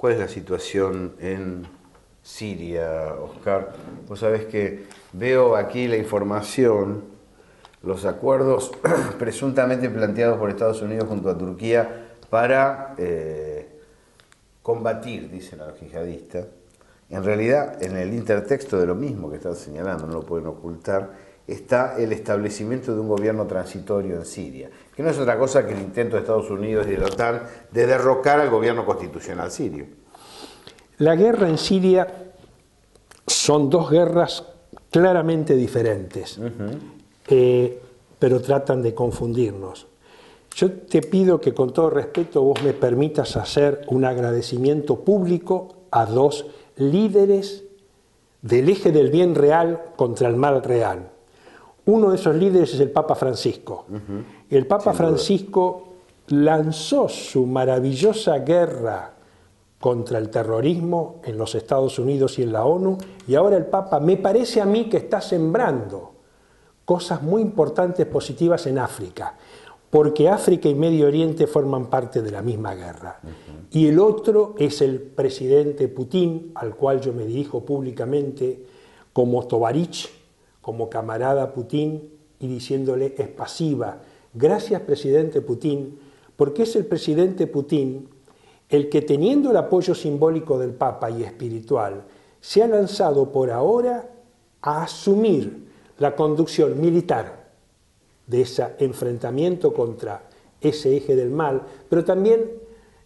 ¿Cuál es la situación en Siria, Oscar? Vos sabés que veo aquí la información, los acuerdos presuntamente planteados por Estados Unidos junto a Turquía para combatir, dicen a los yihadistas. En realidad, en el intertexto de lo mismo que están señalando, no lo pueden ocultar, está el establecimiento de un gobierno transitorio en Siria, que no es otra cosa que el intento de Estados Unidos y de la OTAN de derrocar al gobierno constitucional sirio. La guerra en Siria son dos guerras claramente diferentes, pero tratan de confundirnos. Yo te pido que con todo respeto vos me permitas hacer un agradecimiento público a dos líderes del eje del bien real contra el mal real. Uno de esos líderes es el Papa Francisco. El Papa Francisco lanzó su maravillosa guerra contra el terrorismo en los Estados Unidos y en la ONU, y ahora el Papa me parece a mí que está sembrando cosas muy importantes, positivas en África, porque África y Medio Oriente forman parte de la misma guerra. Y el otro es el presidente Putin, al cual yo me dirijo públicamente como tovarich, como camarada Putin, y diciéndole espasiva, gracias presidente Putin, porque es el presidente Putin el que, teniendo el apoyo simbólico del Papa y espiritual, se ha lanzado por ahora a asumir la conducción militar de ese enfrentamiento contra ese eje del mal, pero también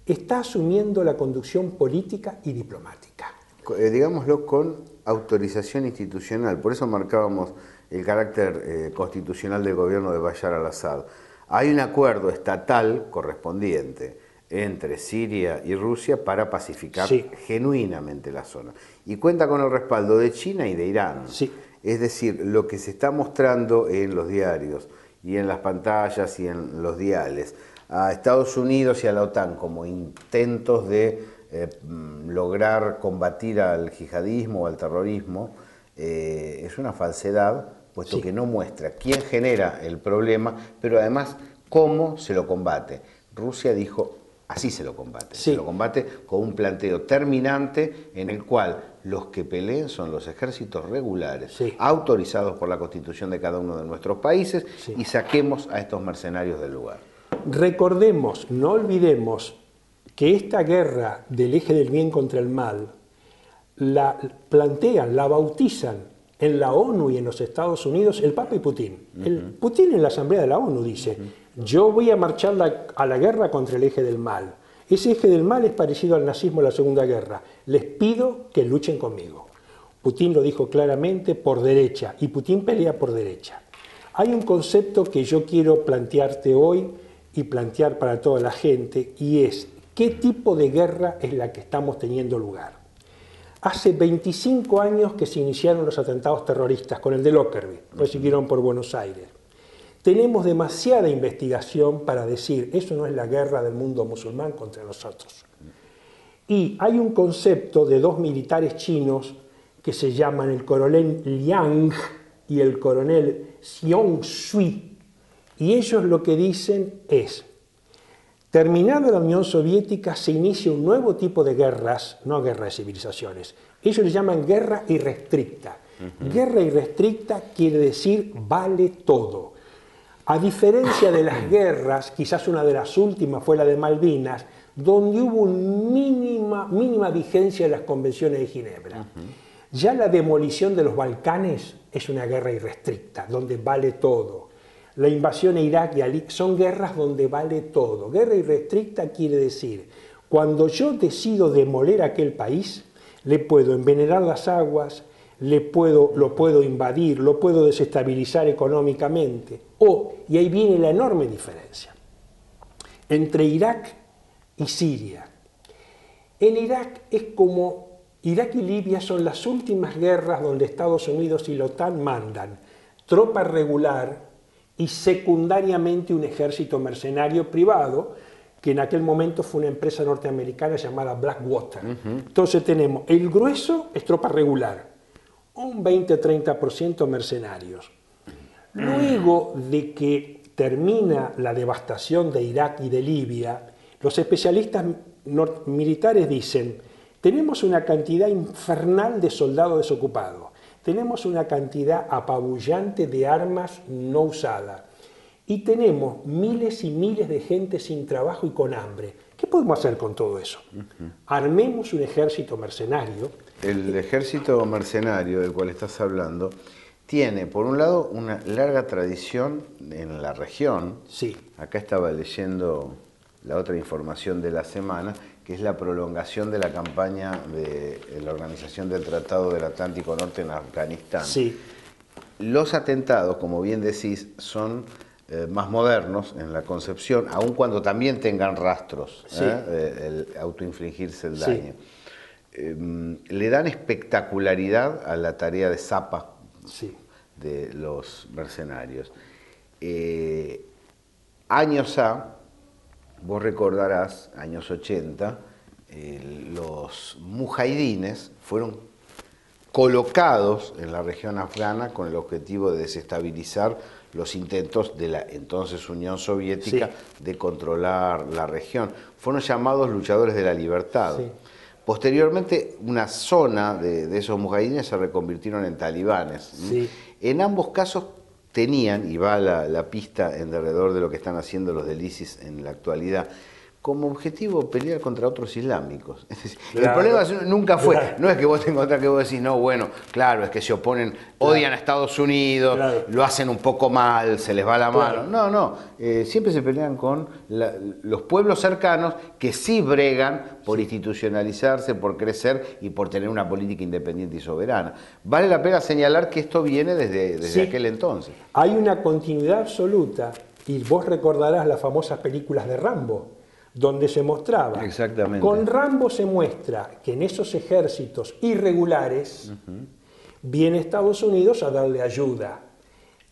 está asumiendo la conducción política y diplomática. Digámoslo con autorización institucional, por eso marcábamos el carácter constitucional del gobierno de Bashar al-Assad. Hay un acuerdo estatal correspondiente entre Siria y Rusia para pacificar genuinamente la zona. Y cuenta con el respaldo de China y de Irán. Es decir, lo que se está mostrando en los diarios y en las pantallas y en los diales a Estados Unidos y a la OTAN como intentos de lograr combatir al yihadismo o al terrorismo es una falsedad, puesto que no muestra quién genera el problema, pero además cómo se lo combate. Rusia dijo: así se lo combate. Se lo combate con un planteo terminante en el cual los que peleen son los ejércitos regulares, autorizados por la Constitución de cada uno de nuestros países, y saquemos a estos mercenarios del lugar. Recordemos, no olvidemos que esta guerra del eje del bien contra el mal la plantean, la bautizan en la ONU y en los Estados Unidos el Papa y Putin. Putin en la Asamblea de la ONU dice: yo voy a marchar a la guerra contra el eje del mal. Ese eje del mal es parecido al nazismo de la Segunda Guerra. Les pido que luchen conmigo. Putin lo dijo claramente, por derecha, y Putin pelea por derecha. Hay un concepto que yo quiero plantearte hoy y plantear para toda la gente, y es: ¿qué tipo de guerra es la que estamos teniendo lugar? Hace 25 años que se iniciaron los atentados terroristas, con el de Lockerbie, después siguieron por Buenos Aires. Tenemos demasiada investigación para decir, eso no es la guerra del mundo musulmán contra nosotros. Y hay un concepto de dos militares chinos que se llaman el coronel Liang y el coronel Xiong Sui. Y ellos lo que dicen es: terminada la Unión Soviética se inicia un nuevo tipo de guerras, no guerra de civilizaciones. Ellos le llaman guerra irrestricta. Guerra irrestricta quiere decir vale todo. A diferencia de las guerras, quizás una de las últimas fue la de Malvinas, donde hubo una mínima vigencia de las convenciones de Ginebra. Ya la demolición de los Balcanes es una guerra irrestricta, donde vale todo. La invasión a Irak y a Libia son guerras donde vale todo. Guerra irrestricta quiere decir, cuando yo decido demoler aquel país, le puedo envenenar las aguas, lo puedo invadir, lo puedo desestabilizar económicamente. Y ahí viene la enorme diferencia entre Irak y Siria. En Irak es como Irak y Libia son las últimas guerras donde Estados Unidos y la OTAN mandan tropa regular y secundariamente un ejército mercenario privado, que en aquel momento fue una empresa norteamericana llamada Blackwater. Entonces tenemos, el grueso es tropa regular, un 20-30% mercenarios. Luego de que termina la devastación de Irak y de Libia, los especialistas militares dicen, tenemos una cantidad infernal de soldados desocupados, tenemos una cantidad apabullante de armas no usadas y tenemos miles y miles de gente sin trabajo y con hambre. ¿Qué podemos hacer con todo eso? Armemos un ejército mercenario. El ejército mercenario del cual estás hablando tiene, por un lado, una larga tradición en la región. Sí. Acá estaba leyendo la otra información de la semana, que es la prolongación de la campaña de la Organización del Tratado del Atlántico Norte en Afganistán. Sí. Los atentados, como bien decís, son más modernos en la concepción, aun cuando también tengan rastros, Sí. El autoinfligirse el daño. Le dan espectacularidad a la tarea de zapa Sí. de los mercenarios. Años vos recordarás, años 80, los mujahidines fueron colocados en la región afgana con el objetivo de desestabilizar los intentos de la entonces Unión Soviética de controlar la región. Fueron llamados luchadores de la libertad. Sí. Posteriormente, una zona de esos mujahidines se reconvirtieron en talibanes. Sí. En ambos casos tenían, y va la pista en derredor de lo que están haciendo los del ISIS en la actualidad, como objetivo pelear contra otros islámicos. Es decir, claro. El problema nunca fue, Claro. no es que vos te encontrás que vos decís, no, bueno, claro, es que se oponen, odian a Estados Unidos, Claro. lo hacen un poco mal, se les va la Claro. mano. No, siempre se pelean con los pueblos cercanos que sí bregan por institucionalizarse, por crecer y por tener una política independiente y soberana. Vale la pena señalar que esto viene desde Sí. aquel entonces. Hay una continuidad absoluta, y vos recordarás las famosas películas de Rambo, donde se mostraba. Exactamente. Con Rambo se muestra que en esos ejércitos irregulares viene Estados Unidos a darle ayuda,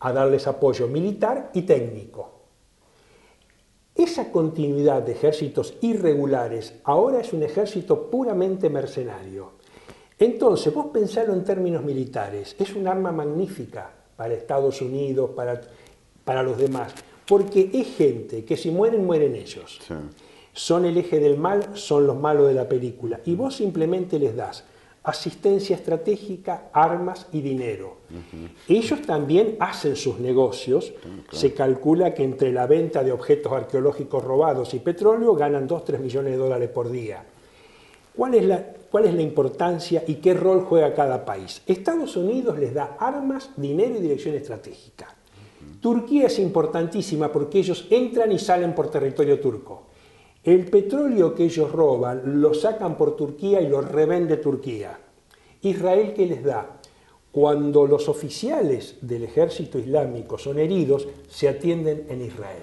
a darles apoyo militar y técnico. Esa continuidad de ejércitos irregulares ahora es un ejército puramente mercenario. Entonces, vos pensalo en términos militares, es un arma magnífica para Estados Unidos, para los demás, porque es gente que si mueren, mueren ellos. Sí. Son el eje del mal, son los malos de la película. Y vos simplemente les das asistencia estratégica, armas y dinero. Ellos también hacen sus negocios. Se calcula que entre la venta de objetos arqueológicos robados y petróleo ganan 2-3 millones de dólares por día. ¿Cuál es la importancia y qué rol juega cada país? Estados Unidos les da armas, dinero y dirección estratégica. Turquía es importantísima porque ellos entran y salen por territorio turco. El petróleo que ellos roban lo sacan por Turquía y lo revende Turquía. ¿Israel qué les da? Cuando los oficiales del ejército islámico son heridos, se atienden en Israel.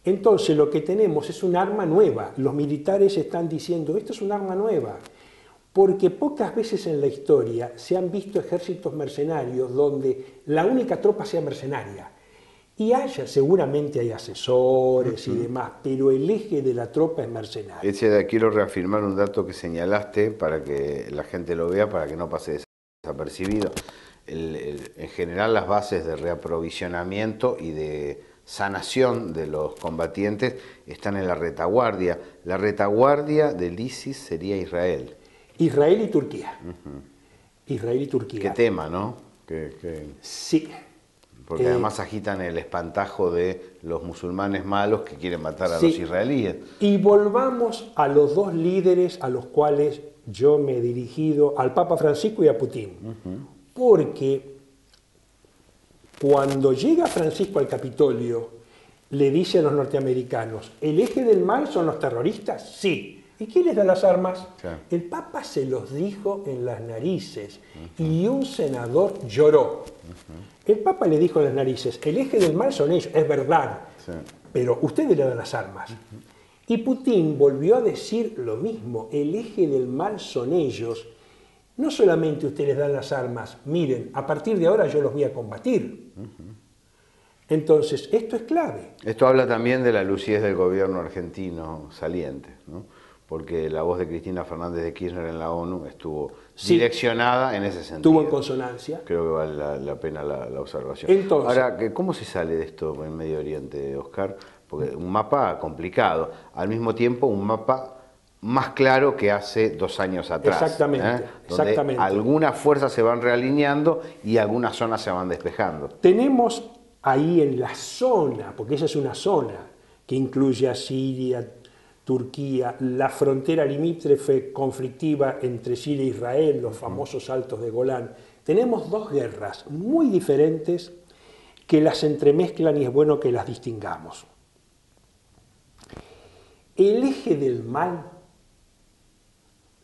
Entonces lo que tenemos es un arma nueva. Los militares están diciendo, esto es un arma nueva. Porque pocas veces en la historia se han visto ejércitos mercenarios donde la única tropa sea mercenaria. Y seguramente hay asesores y demás, pero el eje de la tropa es mercenario. Quiero reafirmar un dato que señalaste para que la gente lo vea, para que no pase desapercibido. En general las bases de reaprovisionamiento y de sanación de los combatientes están en la retaguardia. La retaguardia del ISIS sería Israel. Israel y Turquía. Israel y Turquía. Qué tema, ¿no? Sí. Porque además agitan el espantajo de los musulmanes malos que quieren matar a sí. los israelíes. Y volvamos a los dos líderes a los cuales yo me he dirigido, al Papa Francisco y a Putin. Porque cuando llega Francisco al Capitolio, le dice a los norteamericanos, ¿el eje del mal son los terroristas? Sí. ¿Y quién les da las armas? Sí. El Papa se los dijo en las narices y un senador lloró. El Papa le dijo en las narices, el eje del mal son ellos, es verdad, pero ustedes le dan las armas. Y Putin volvió a decir lo mismo, el eje del mal son ellos. No solamente ustedes les dan las armas, miren, a partir de ahora yo los voy a combatir. Entonces, esto es clave. Esto habla también de la lucidez del gobierno argentino saliente, ¿no? Porque la voz de Cristina Fernández de Kirchner en la ONU estuvo direccionada en ese sentido. Estuvo en consonancia. Creo que vale la pena la observación. Entonces, ahora, ¿cómo se sale de esto en Medio Oriente, Oscar? porque un mapa complicado, al mismo tiempo un mapa más claro que hace 2 años atrás. Exactamente, Donde exactamente. algunas fuerzas se van realineando y algunas zonas se van despejando. Tenemos ahí en la zona, porque esa es una zona que incluye a Siria, Turquía, la frontera limítrofe conflictiva entre Siria e Israel, los famosos Altos de Golán. Tenemos 2 guerras muy diferentes que las entremezclan y es bueno que las distingamos. El eje del mal,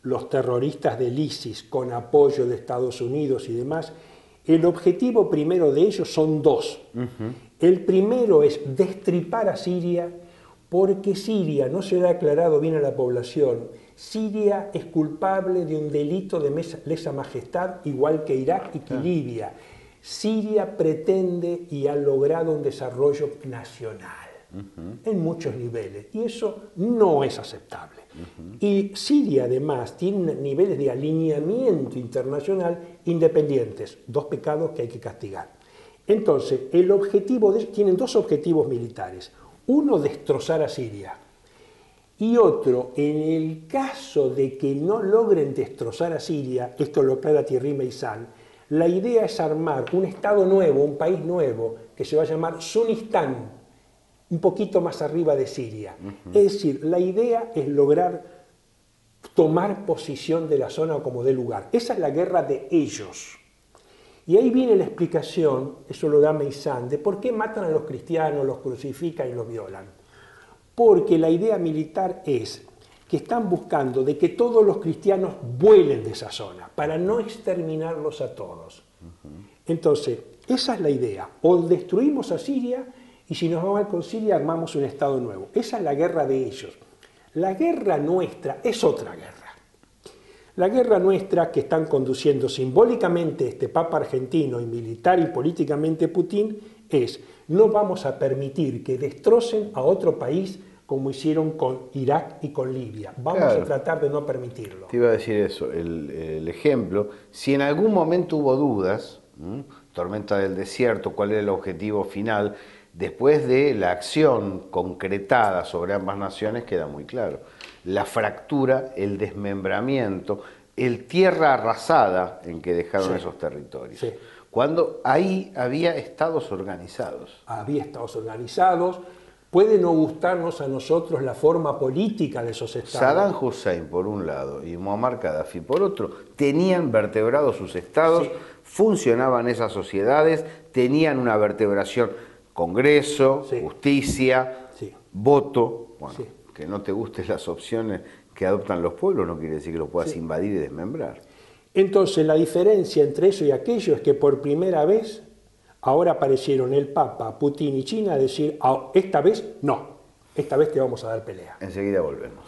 los terroristas del ISIS con apoyo de Estados Unidos y demás, el objetivo primero de ellos son 2. El primero es destripar a Siria, porque Siria no se le ha aclarado bien a la población. Siria es culpable de un delito de lesa majestad, igual que Irak y que Libia. Siria pretende y ha logrado un desarrollo nacional en muchos niveles, y eso no es aceptable. Y Siria además tiene niveles de alineamiento internacional independientes, 2 pecados que hay que castigar. Entonces, tienen 2 objetivos militares. Uno, destrozar a Siria. Y otro, en el caso de que no logren destrozar a Siria, esto lo aclara Thierry Meyssan, la idea es armar un estado nuevo, un país nuevo, que se va a llamar Sunistán, un poquito más arriba de Siria. Es decir, la idea es lograr tomar posición de la zona como de lugar. Esa es la guerra de ellos. Y ahí viene la explicación, eso lo da Meyssan, de por qué matan a los cristianos, los crucifican y los violan. Porque la idea militar es que están buscando de que todos los cristianos vuelen de esa zona, para no exterminarlos a todos. Entonces, esa es la idea. O destruimos a Siria, y si nos va mal con Siria, armamos un Estado nuevo. Esa es la guerra de ellos. La guerra nuestra es otra guerra. La guerra nuestra, que están conduciendo simbólicamente este Papa argentino y militar y políticamente Putin, es: no vamos a permitir que destrocen a otro país como hicieron con Irak y con Libia. Vamos a tratar de no permitirlo. Te iba a decir eso, el ejemplo, si en algún momento hubo dudas, tormenta del desierto, cuál era el objetivo final, después de la acción concretada sobre ambas naciones queda muy claro. La fractura, el desmembramiento, el tierra arrasada en que dejaron esos territorios. Sí. Cuando ahí había estados organizados. Había estados organizados. Puede no gustarnos a nosotros la forma política de esos estados. Saddam Hussein por un lado y Muammar Gaddafi por otro tenían vertebrados sus estados, funcionaban esas sociedades, tenían una vertebración, Congreso, justicia, voto. Bueno, que no te gusten las opciones que adoptan los pueblos no quiere decir que lo puedas invadir y desmembrar. Entonces la diferencia entre eso y aquello es que por primera vez ahora aparecieron el Papa, Putin y China a decir: esta vez no, esta vez te vamos a dar pelea. Enseguida volvemos.